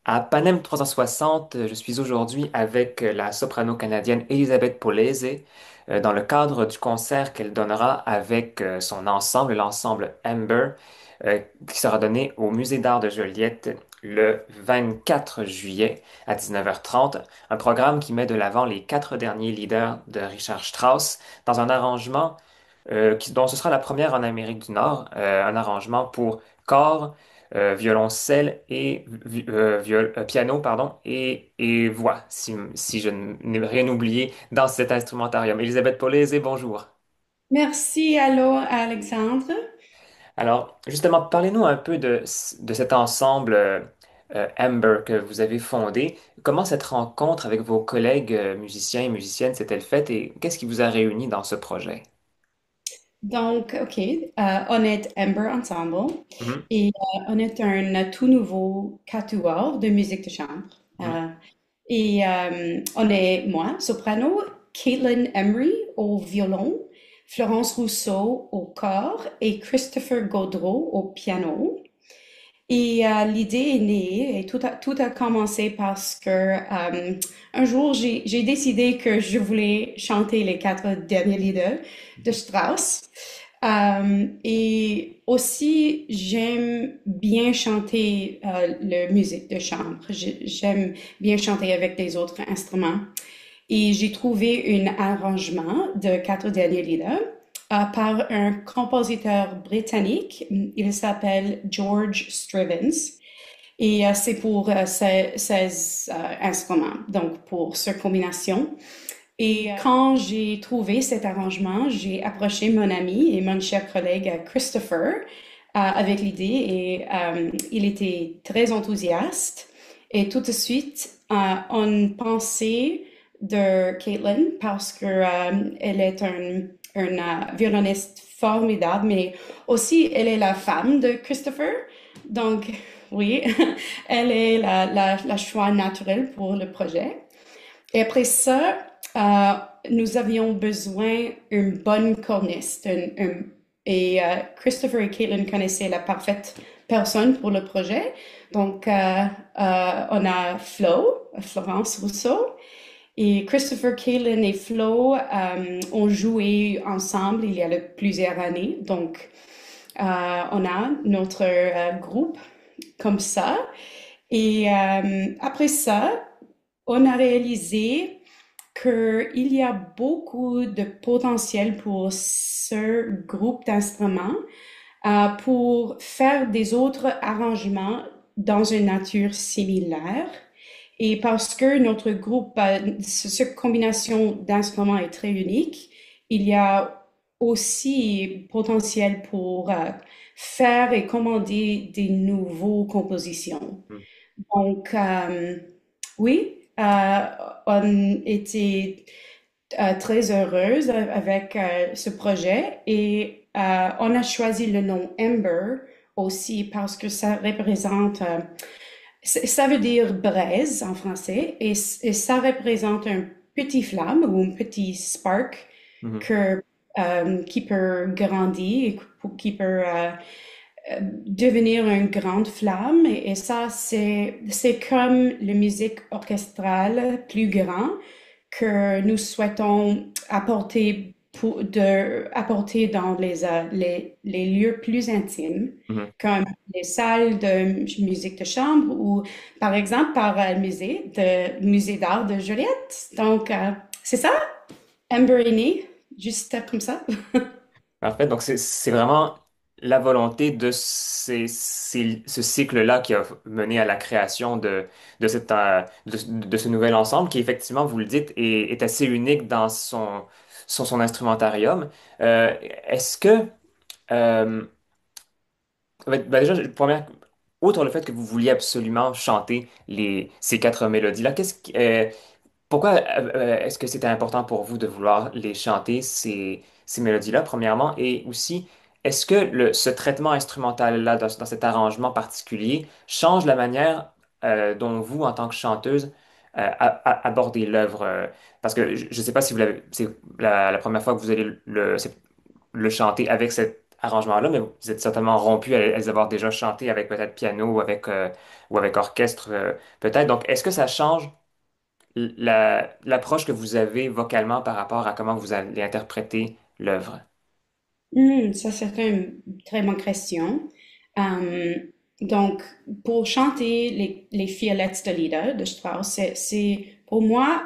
À Panem 360, je suis aujourd'hui avec la soprano canadienne Elisabeth Polese dans le cadre du concert qu'elle donnera avec son ensemble, l'ensemble Amber, qui sera donné au Musée d'art de Joliette le 24 juillet à 19h30. Un programme qui met de l'avant les quatre derniers leaders de Richard Strauss dans un arrangement dont ce sera la première en Amérique du Nord, un arrangement pour corps, violoncelle et piano, pardon, et voix, si je n'ai rien oublié dans cet instrumentarium. Elisabeth Paulese, bonjour. Merci, allô Alexandre. Alors, justement, parlez-nous un peu de cet ensemble Amber que vous avez fondé. Comment cette rencontre avec vos collègues musiciens et musiciennes s'est-elle faite et qu'est-ce qui vous a réuni dans ce projet? Donc, OK, on est Amber Ensemble Mhm, et on est un tout nouveau quatuor de musique de chambre. mhm, On est moi, soprano, Caitlin Emery au violon, Florence Rousseau au corps et Christopher Gaudreau au piano. L'idée est née et tout a commencé parce que un jour, j'ai décidé que je voulais chanter les quatre derniers leaders de Strauss. Et aussi, j'aime bien chanter la musique de chambre. J'aime bien chanter avec des autres instruments. Et j'ai trouvé un arrangement de quatre derniers leaders par un compositeur britannique. Il s'appelle George Strivens. C'est pour 16 instruments, donc pour cette combination. Quand j'ai trouvé cet arrangement, j'ai approché mon ami et mon cher collègue Christopher avec l'idée il était très enthousiaste. Et tout de suite, on pensait de Caitlin parce que elle est violoniste formidable, mais aussi elle est la femme de Christopher. Donc, oui, elle est la choix naturel pour le projet. Et après ça, euh, nous avions besoin d'une bonne corniste. Christopher et Caitlin connaissaient la parfaite personne pour le projet. Donc, on a Florence Rousseau. Et Christopher, Caitlin et Flo ont joué ensemble il y a plusieurs années. Donc, on a notre groupe comme ça. Après ça, on a réalisé qu'il y a beaucoup de potentiel pour ce groupe d'instruments pour faire des autres arrangements dans une nature similaire. Et parce que notre groupe, cette combinaison d'instruments est très unique, il y a aussi potentiel pour faire et commander des nouvelles compositions. mhm. Donc, oui, on était très heureuse avec ce projet on a choisi le nom Ember aussi parce que ça représente, ça veut dire braise en français et ça représente un petit flamme ou un petit spark Mhm. que, qui peut grandir et qui peut devenir une grande flamme. Ça, c'est comme la musique orchestrale plus grand que nous souhaitons apporter dans les lieux plus intimes, Mhm. comme les salles de musique de chambre ou, par exemple, par le musée d'art de Joliette. Donc, c'est ça, Amber est née, juste comme ça. Parfait. Donc, c'est vraiment la volonté de ce cycle-là qui a mené à la création de ce nouvel ensemble qui, effectivement, vous le dites, est assez unique dans son instrumentarium. Est-ce que, euh, ben déjà, outre le fait que vous vouliez absolument chanter ces quatre mélodies-là, pourquoi est-ce que c'était important pour vous de vouloir les chanter, ces mélodies-là, premièrement? Et aussi, est-ce que ce traitement instrumental-là, dans cet arrangement particulier, change la manière dont vous, en tant que chanteuse, abordez l'œuvre? Parce que je ne sais pas si c'est la première fois que vous allez le chanter avec arrangements-là, mais vous êtes certainement rompu à les avoir déjà chanté avec peut-être piano ou avec orchestre, peut-être. Donc, est-ce que ça change l'approche que vous avez vocalement par rapport à comment vous allez interpréter l'œuvre? Ça, c'est une très bonne question. Euh, donc, pour chanter les Violettes de Leda de Strauss, c'est pour moi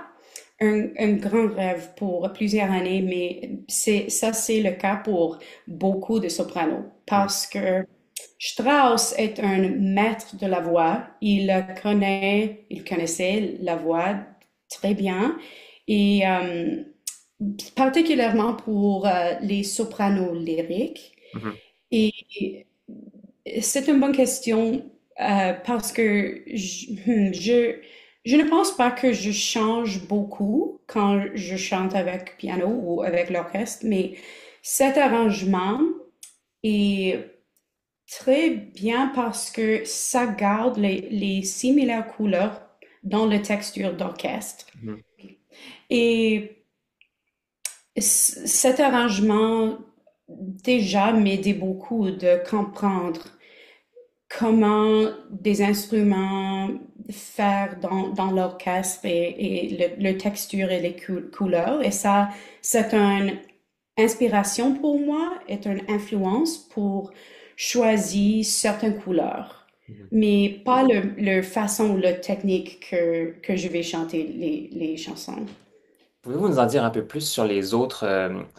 un grand rêve pour plusieurs années, mais c'est le cas pour beaucoup de sopranos Mhm. parce que Strauss est un maître de la voix. Il connaissait la voix très bien et particulièrement pour les sopranos lyriques. Mhm. Et c'est une bonne question parce que je ne pense pas que je change beaucoup quand je chante avec piano ou avec l'orchestre, mais cet arrangement est très bien parce que ça garde les similaires couleurs dans la texture d'orchestre. Mhm. Et cet arrangement déjà m'aidait beaucoup de comprendre comment des instruments faire dans l'orchestre et le texture et les couleurs. Et ça, c'est une inspiration pour moi, est une influence pour choisir certaines couleurs, Mhm. mais pas le façon ou la technique que je vais chanter les chansons. Pouvez-vous nous en dire un peu plus sur les autres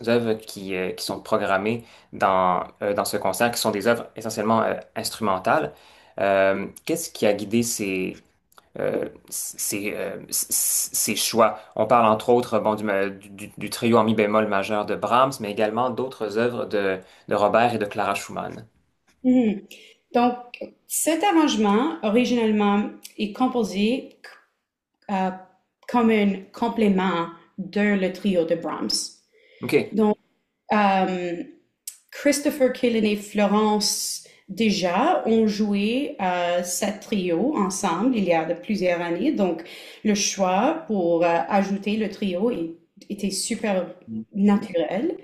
œuvres qui sont programmées dans ce concert, qui sont des œuvres essentiellement instrumentales? Qu'est-ce qui a guidé ces choix? On parle entre autres bon, du trio en mi bémol majeur de Brahms, mais également d'autres œuvres de Robert et de Clara Schumann. Mhm. Donc, cet arrangement, originellement, est composé euh, comme un complément de le trio de Brahms. OK. Donc, euh, Christopher Killen et Florence déjà ont joué cette trio ensemble il y a de plusieurs années. Donc, le choix pour ajouter le trio était super naturel.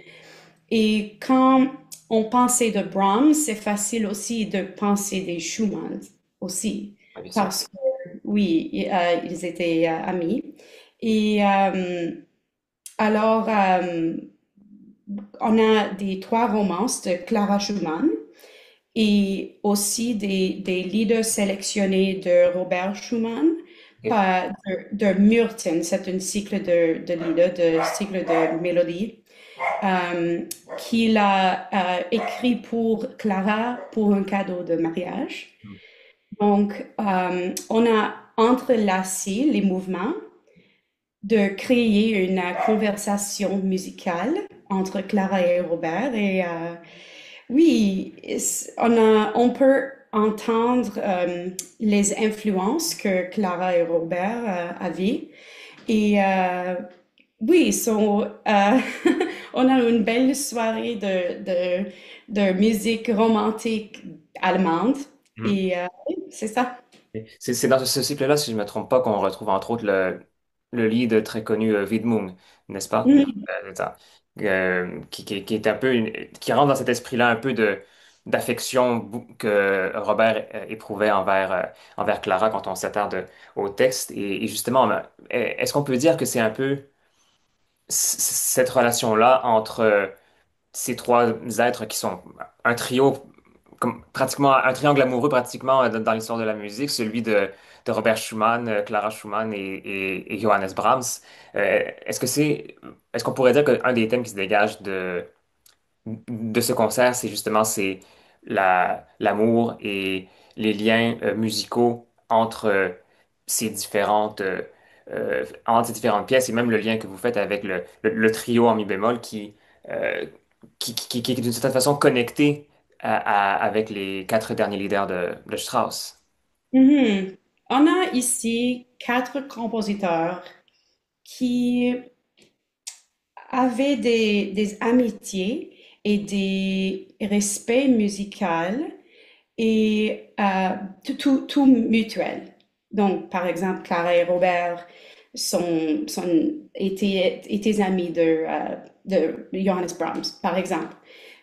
Et quand on pensait de Brahms, c'est facile aussi de penser des Schumann aussi, Oui, bien sûr. parce que oui, ils étaient amis. Et alors, on a des trois romances de Clara Schumann et aussi des leaders sélectionnés de Robert Schumann, OK. pas de Murten, c'est un cycle de leaders, de cycle de mélodies euh, qu'il a écrit pour Clara pour un cadeau de mariage. Donc, on a entrelacé les mouvements de créer une conversation musicale entre Clara et Robert. Et oui, on peut entendre les influences que Clara et Robert avaient. Et oui, on a une belle soirée de musique romantique allemande. Mhm. Et oui, c'est ça. C'est dans ce cycle-là, si je ne me trompe pas, qu'on retrouve entre autres le lead très connu Widmung, n'est-ce pas? Mhm, Ça. Qui est un peu qui rentre dans cet esprit-là un peu de d'affection que Robert éprouvait envers Clara quand on s'attarde au texte. Et justement, est-ce qu'on peut dire que c'est un peu cette relation-là entre ces trois êtres qui sont un trio, comme pratiquement un triangle amoureux pratiquement dans l'histoire de la musique, celui de Robert Schumann, Clara Schumann et Johannes Brahms. Est-ce qu'on pourrait dire qu'un des thèmes qui se dégage de ce concert, c'est l'amour et les liens musicaux entre ces différentes pièces et même le lien que vous faites avec le trio en mi bémol euh, qui est d'une certaine façon connecté avec les quatre derniers leaders de Strauss. mhm. On a ici quatre compositeurs qui avaient des amitiés et des respects musicaux et tout mutuel. Donc, par exemple, Clara et Robert étaient amis de Johannes Brahms, par exemple.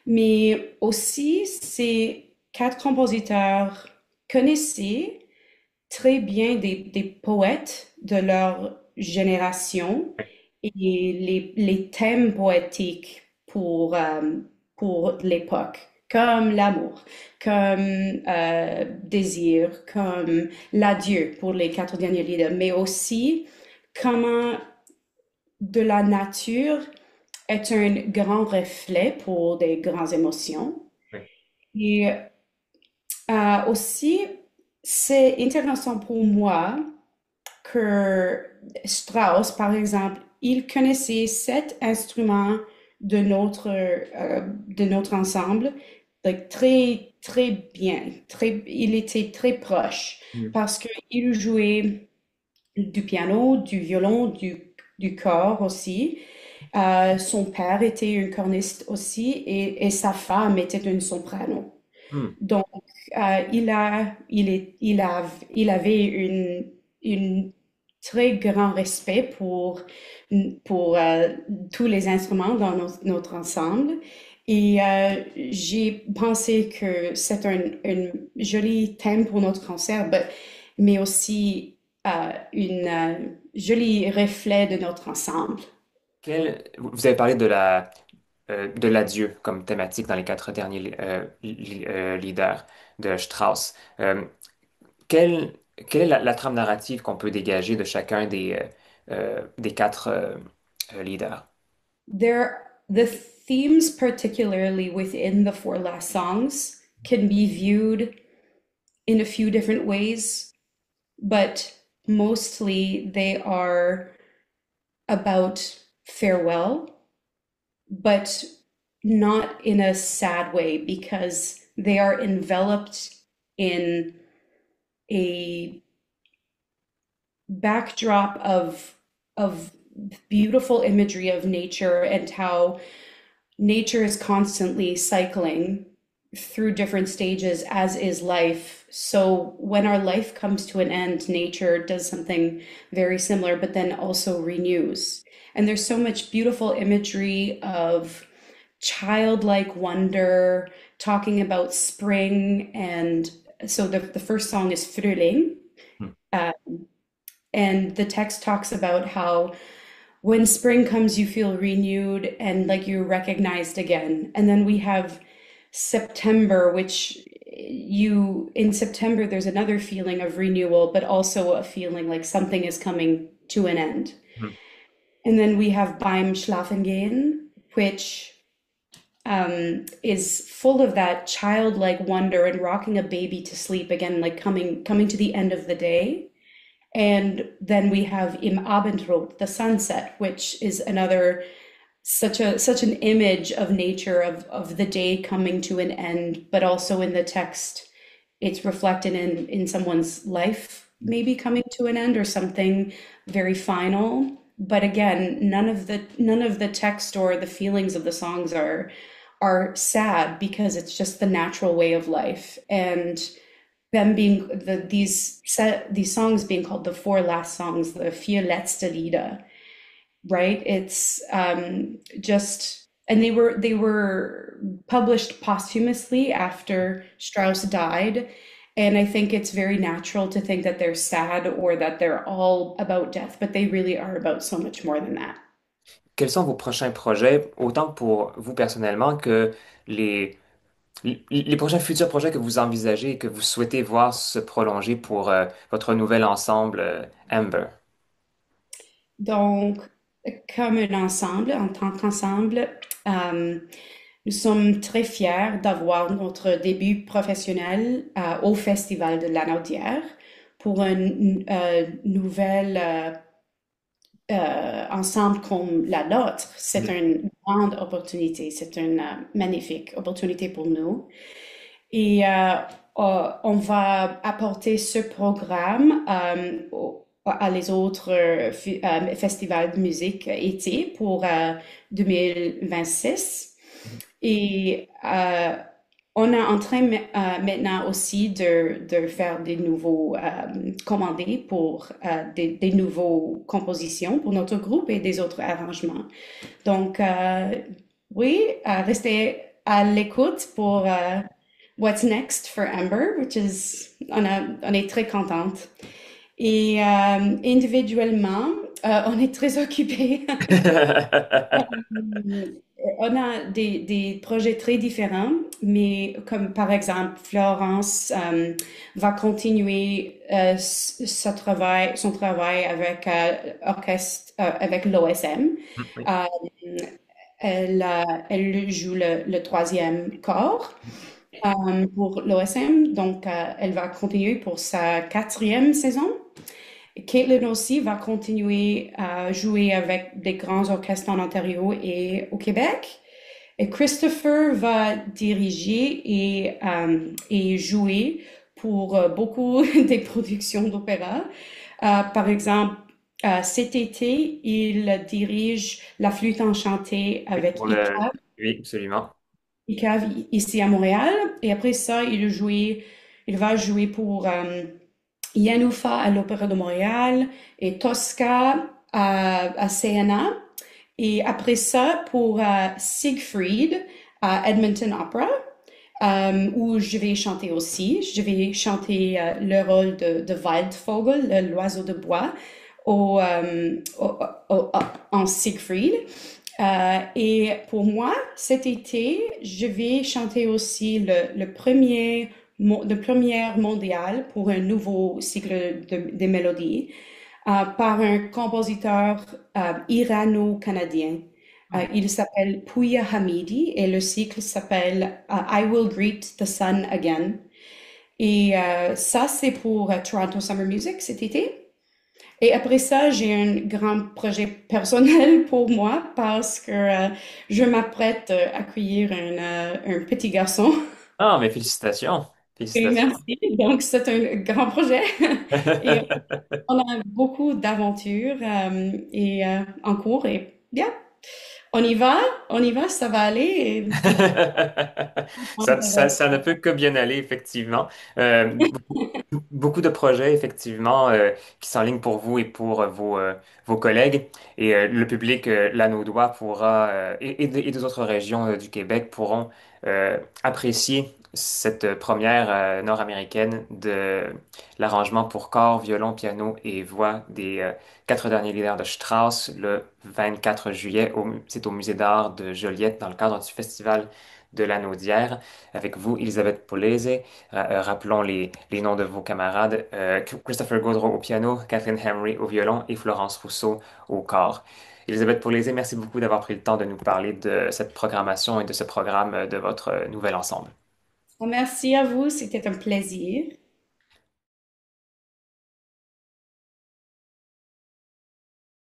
Mais aussi, ces quatre compositeurs connaissaient très bien des poètes de leur génération et les thèmes poétiques pour l'époque, comme l'amour, comme désir, comme l'adieu pour les quatre derniers leaders, mais aussi comment de la nature est un grand reflet pour des grandes émotions. Oui. Et aussi, c'est intéressant pour moi que Strauss, par exemple, il connaissait sept instruments de notre ensemble, like, très, très bien. Il était très proche Mm. parce qu'il jouait du piano, du violon, du cor aussi. Son père était un corniste aussi et sa femme était une soprano. Mm. Donc, il avait une très grand respect pour tous les instruments dans notre ensemble. Et j'ai pensé que c'est un joli thème pour notre concert, mais aussi une joli reflet de notre ensemble. Vous avez parlé de l'adieu comme thématique dans les quatre derniers leaders de Strauss. Quelle est la trame narrative qu'on peut dégager de chacun des quatre leaders? The themes, particularly within the four last songs, can be viewed in a few different ways, but mostly they are about farewell, but not in a sad way because they are enveloped in a backdrop of beautiful imagery of nature and how nature is constantly cycling through different stages, as is life. So when our life comes to an end, nature does something very similar, but then also renews. And there's so much beautiful imagery of childlike wonder, talking about spring. And so the first song is Frühling. Hmm. Uh, and the text talks about how when spring comes, you feel renewed and like you're recognized again. And then we have September, which in September, there's another feeling of renewal, but also a feeling like something is coming to an end. Hmm. And then we have Beim Schlafengehen, which is full of that childlike wonder and rocking a baby to sleep again, like coming to the end of the day. And then we have Im Abendrot, the sunset, which is another such an image of nature of the day coming to an end, but also in the text, it's reflected in someone's life maybe coming to an end or something very final. But again, none of the text or the feelings of the songs are sad because it's just the natural way of life. And them being these songs being called the four last songs, the vier letzte Lieder, right? It's just, and they were published posthumously after Strauss died. And I think it's very natural to think that they're sad or that they're all about death, but they really are about so much more than that. Quels sont vos prochains projets, autant pour vous personnellement que les, les prochains futurs projets que vous envisagez et que vous souhaitez voir se prolonger pour votre nouvel ensemble Amber? Donc, comme un ensemble, en tant qu'ensemble, euh, nous sommes très fiers d'avoir notre début professionnel au Festival de la Naudière pour un nouvel ensemble comme la nôtre. C'est Mm. une grande opportunité, c'est une magnifique opportunité pour nous. Et on va apporter ce programme à les autres festivals de musique été pour 2026. Et on est en train maintenant aussi de faire des nouveaux commandés pour des nouveaux compositions pour notre groupe et des autres arrangements. Donc, oui, restez à l'écoute pour What's Next for Amber, on est très contente. Et individuellement, on est très occupés. On a des projets très différents, mais comme par exemple, Florence va continuer son travail avec avec l'OSM. Oui. Euh, elle joue le troisième corps pour l'OSM, donc elle va continuer pour sa quatrième saison. Caitlin aussi va continuer à jouer avec des grands orchestres en Ontario et au Québec. Et Christopher va diriger et jouer pour beaucoup des productions d'opéra. Par exemple, cet été, il dirige La Flûte enchantée Oui, avec pour le... Oui, absolument. ICAV ici à Montréal. Et après ça, il va jouer pour Yanufa à l'Opéra de Montréal et Tosca à CNA. Et après ça, pour Siegfried à Edmonton Opera, où je vais chanter aussi. Je vais chanter le rôle de Waldvogel, l'oiseau de bois, en Siegfried. Et pour moi, cet été, je vais chanter aussi le première mondial pour un nouveau cycle de mélodies par un compositeur irano-canadien. Il s'appelle Pouya Hamidi et le cycle s'appelle I Will Greet the Sun Again. Et ça, c'est pour Toronto Summer Music cet été. Et après ça, j'ai un grand projet personnel pour moi parce que je m'apprête à accueillir un petit garçon. Ah, mais félicitations. Et Félicitations. merci. Donc, c'est un grand projet. Et on a beaucoup d'aventures en cours et bien, on y va, on y va, ça va aller. Ça ne peut que bien aller, effectivement. Beaucoup de projets, effectivement, qui s'enlignent pour vous et pour vos collègues. Et le public lanaudois pourra, et des autres régions du Québec pourront apprécier cette première nord-américaine de l'arrangement pour corps, violon, piano et voix des quatre derniers lieder de Strauss le 24 juillet. C'est au Musée d'art de Joliette dans le cadre du Festival de la Naudière. Avec vous, Elisabeth Polese. Rappelons les noms de vos camarades. Christopher Gaudreau au piano, Kathleen Henry au violon et Florence Rousseau au corps. Elisabeth Polese, merci beaucoup d'avoir pris le temps de nous parler de cette programmation et de ce programme de votre nouvel ensemble. Merci à vous, c'était un plaisir.